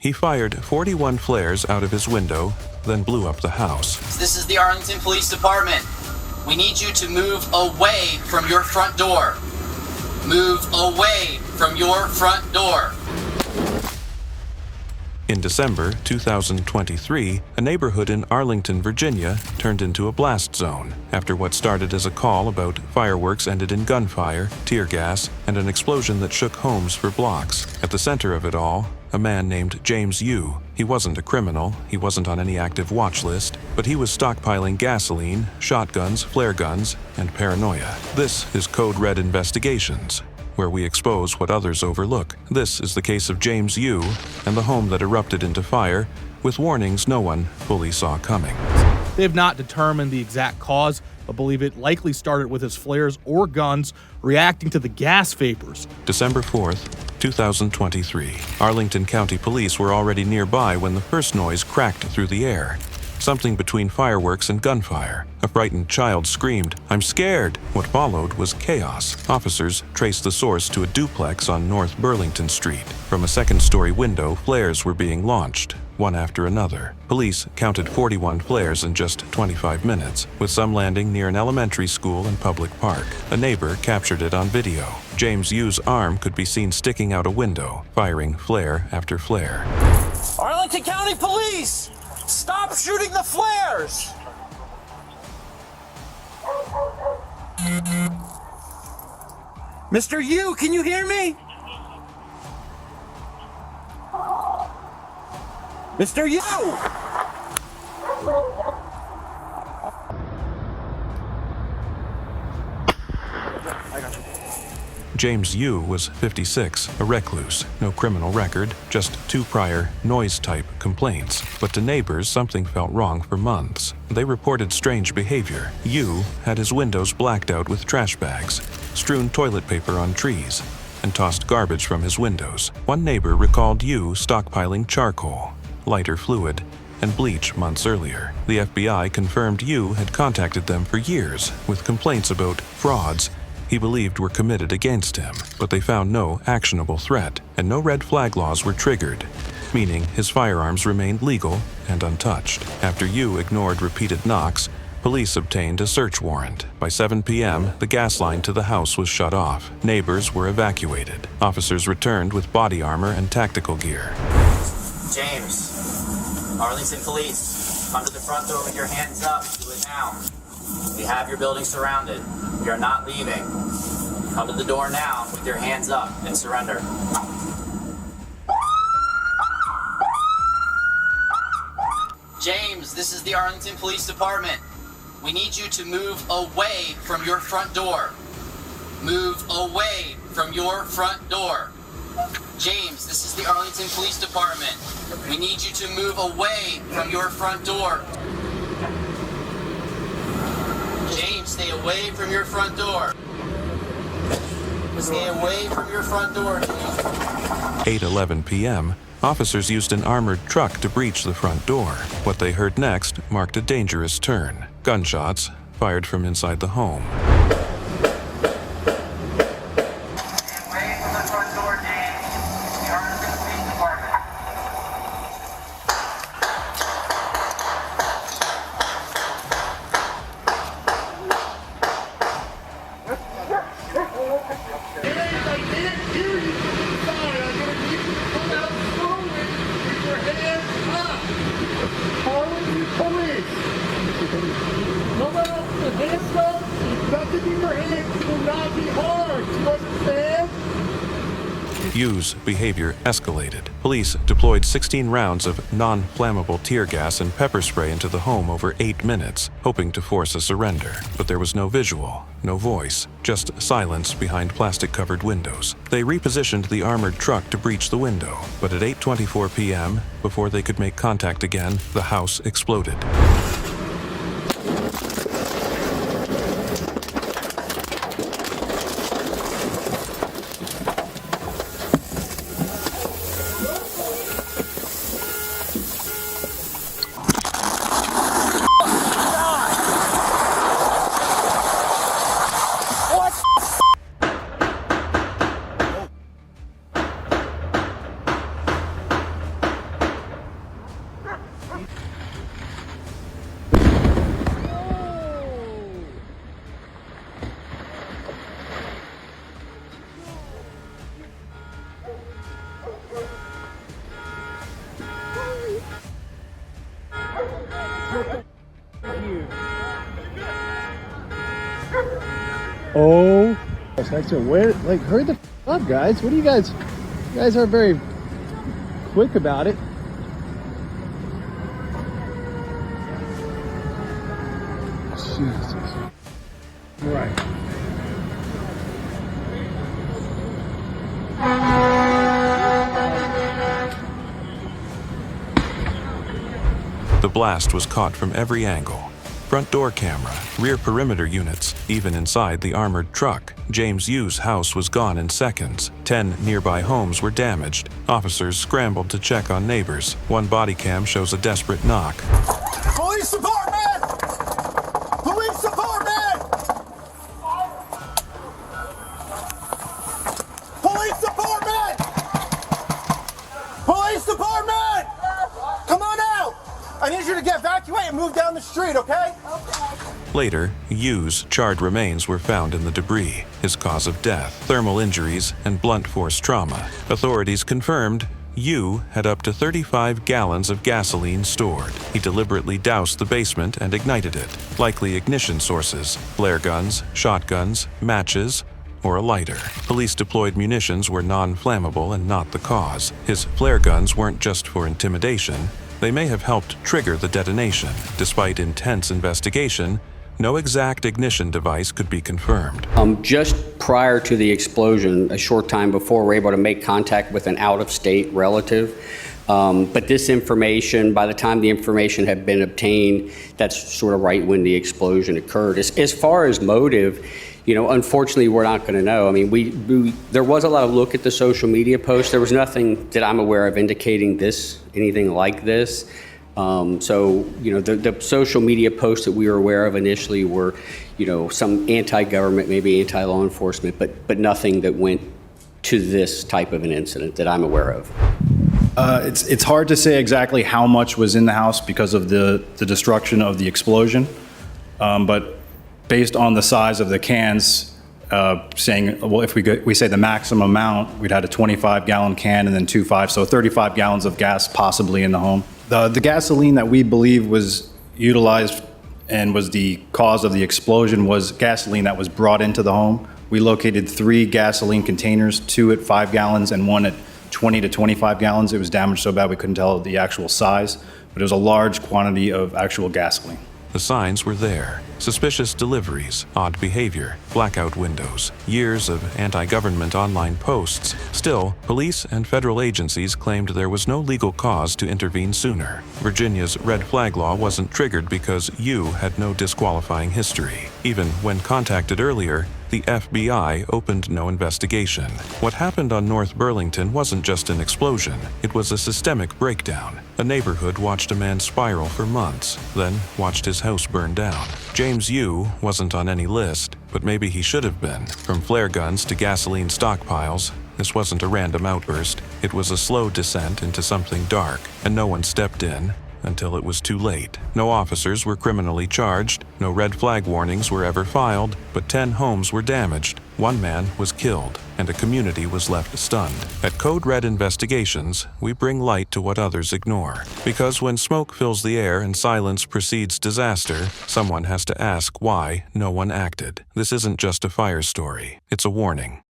He fired 41 flares out of his window, then blew up the house. This is the Arlington Police Department. We need you to move away from your front door. Move away from your front door. In December 2023, a neighborhood in Arlington, Virginia, turned into a blast zone after what started as a call about fireworks ended in gunfire, tear gas, and an explosion that shook homes for blocks. At the center of it all, a man named James Yoo. He wasn't a criminal, he wasn't on any active watch list, but he was stockpiling gasoline, shotguns, flare guns, and paranoia. This is Code Red Investigations, where we expose what others overlook. This is the case of James Yoo and the home that erupted into fire, with warnings no one fully saw coming. They have not determined the exact cause, but believe it likely started with his flares or guns reacting to the gas vapors. December 4th, 2023. Arlington County Police were already nearby when the first noise cracked through the air. Something between fireworks and gunfire. A frightened child screamed, "I'm scared!" What followed was chaos. Officers traced the source to a duplex on North Burlington Street. From a second-story window, flares were being launched, one after another. Police counted 41 flares in just 25 minutes, with some landing near an elementary school and public park. A neighbor captured it on video. James Yoo's arm could be seen sticking out a window, firing flare after flare. Arlington County Police! Stop shooting the flares! Mr. Yoo, can you hear me? Mr. Yoo! James Yoo was 56, a recluse, no criminal record, just 2 prior noise-type complaints. But to neighbors, something felt wrong for months. They reported strange behavior. Yoo had his windows blacked out with trash bags, strewn toilet paper on trees, and tossed garbage from his windows. One neighbor recalled Yoo stockpiling charcoal, lighter fluid, and bleach months earlier. The FBI confirmed Yoo had contacted them for years with complaints about frauds he believed were committed against him, but they found no actionable threat, and no red flag laws were triggered, meaning his firearms remained legal and untouched. After Yoo ignored repeated knocks, police obtained a search warrant. By 7 p.m., the gas line to the house was shut off. Neighbors were evacuated. Officers returned with body armor and tactical gear. James, Arlington Police, come to the front door with your hands up. Do it now. We have your building surrounded. We are not leaving. Come to the door now with your hands up and surrender. James, this is the Arlington Police Department. We need you to move away from your front door. Move away from your front door. James, this is the Arlington Police Department. We need you to move away from your front door. James, stay away from your front door. Stay away from your front door. 8:11 p.m., officers used an armored truck to breach the front door. What they heard next marked a dangerous turn. Gunshots fired from inside the home. Away from the front door, James. The Arlington Police Department. Yoo's behavior escalated. Police deployed 16 rounds of non-flammable tear gas and pepper spray into the home over 8 minutes, hoping to force a surrender. But there was no visual, no voice, just silence behind plastic-covered windows. They repositioned the armored truck to breach the window, but at 8:24 p.m., before they could make contact again, the house exploded. Oh, Hector, where? Like, hurry the up, guys. What do you guys? You guys are very quick about it. Jesus. Right. The blast was caught from every angle. Front door camera, rear perimeter units, even inside the armored truck. James Yoo's house was gone in seconds. 10 nearby homes were damaged. Officers scrambled to check on neighbors. One body cam shows a desperate knock. Police department! Police department! Police department! Police department! Come on out! I need you to get evacuated and move down the street, okay? Later, Yoo's charred remains were found in the debris. His cause of death, thermal injuries, and blunt force trauma. Authorities confirmed Yoo had up to 35 gallons of gasoline stored. He deliberately doused the basement and ignited it. Likely ignition sources: flare guns, shotguns, matches, or a lighter. Police deployed munitions were non-flammable and not the cause. His flare guns weren't just for intimidation. They may have helped trigger the detonation. Despite intense investigation, no exact ignition device could be confirmed. Just prior to the explosion, a short time before, we were able to make contact with an out-of-state relative. But this information, by the time the information had been obtained, that's sort of right when the explosion occurred. As far as motive, unfortunately, we're not going to know. I mean, there was a lot of look at the social media posts. There was nothing that I'm aware of indicating anything like this. The social media posts that we were aware of initially were, some anti-government, maybe anti-law enforcement, but nothing that went to this type of an incident that I'm aware of. It's hard to say exactly how much was in the house because of the destruction of the explosion, but based on the size of the cans, saying, well, if we say the maximum amount, we'd had a 25-gallon can and then 2.5, so 35 gallons of gas possibly in the home. The gasoline that we believe was utilized and was the cause of the explosion was gasoline that was brought into the home. We located 3 gasoline containers, 2 at 5 gallons and 1 at 20 to 25 gallons. It was damaged so bad we couldn't tell the actual size, but it was a large quantity of actual gasoline. The signs were there. Suspicious deliveries, odd behavior, blackout windows, years of anti-government online posts. Still, police and federal agencies claimed there was no legal cause to intervene sooner. Virginia's red flag law wasn't triggered because Yoo had no disqualifying history. Even when contacted earlier, the FBI opened no investigation. What happened on North Burlington wasn't just an explosion, it was a systemic breakdown. A neighborhood watched a man spiral for months, then watched his house burn down. James Yoo wasn't on any list, but maybe he should have been. From flare guns to gasoline stockpiles, this wasn't a random outburst. It was a slow descent into something dark, and no one stepped in until it was too late. No officers were criminally charged, no red flag warnings were ever filed, but 10 homes were damaged, 1 man was killed, and a community was left stunned. At Code Red Investigations, we bring light to what others ignore. Because when smoke fills the air and silence precedes disaster, someone has to ask why no one acted. This isn't just a fire story, it's a warning.